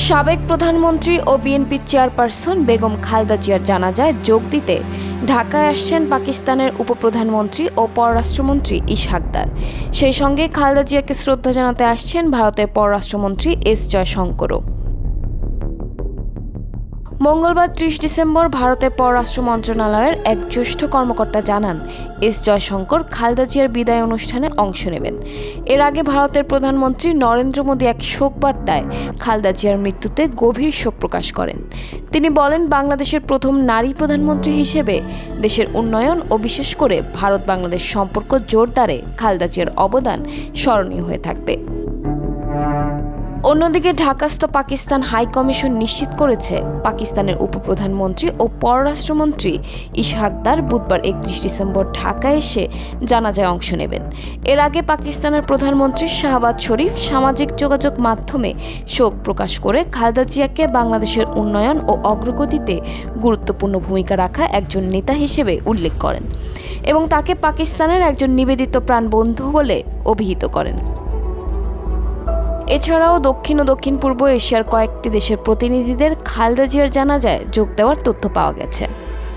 সাবেক প্রধানমন্ত্রী ও বিএনপির চেয়ারপারসন বেগম খালেদা জিয়ার জানাজায় যোগ দিতে ঢাকায় আসছেন পাকিস্তানের উপপ্রধানমন্ত্রী ও পররাষ্ট্রমন্ত্রী ইসহাক দার। সেই সঙ্গে খালেদা জিয়াকে শ্রদ্ধা জানাতে আসছেন ভারতের পররাষ্ট্রমন্ত্রী এস জয়শঙ্করও। মঙ্গলবার ৩০ ডিসেম্বর ভারতের পররাষ্ট্র মন্ত্রণালয়ের এক জ্যেষ্ঠ কর্মকর্তা জানান, এস জয়শঙ্কর খালেদা জিয়ার বিদায় অনুষ্ঠানে অংশ নেবেন। এর আগে ভারতের প্রধানমন্ত্রী নরেন্দ্র মোদী এক শোকবার্তায় খালেদা জিয়ার মৃত্যুতে গভীর শোক প্রকাশ করেন। তিনি বলেন, বাংলাদেশের প্রথম নারী প্রধানমন্ত্রী হিসেবে দেশের উন্নয়ন ও বিশেষ করে ভারত বাংলাদেশ সম্পর্ক জোরদারে খালেদা জিয়ার অবদান স্মরণীয় হয়ে থাকবে। অন্যদিকে ঢাকাস্থ পাকিস্তান হাই কমিশন নিশ্চিত করেছে, পাকিস্তানের উপপ্রধানমন্ত্রী ও পররাষ্ট্রমন্ত্রী ইসহাক দার বুধবার ৩১ ডিসেম্বর ঢাকায় এসে জানাজায় অংশ নেবেন। এর আগে পাকিস্তানের প্রধানমন্ত্রী শাহবাজ শরীফ সামাজিক যোগাযোগ মাধ্যমে শোক প্রকাশ করে খালেদা জিয়াকে বাংলাদেশের উন্নয়ন ও অগ্রগতিতে গুরুত্বপূর্ণ ভূমিকা রাখা একজন নেতা হিসেবে উল্লেখ করেন এবং তাকে পাকিস্তানের একজন নিবেদিত প্রাণবন্ধু বলে অভিহিত করেন। এছাড়াও দক্ষিণ ও দক্ষিণ পূর্ব এশিয়ার কয়েকটি দেশের প্রতিনিধিদের খালেদা জিয়ার জানাজায় যোগ দেওয়ার তথ্য পাওয়া গেছে।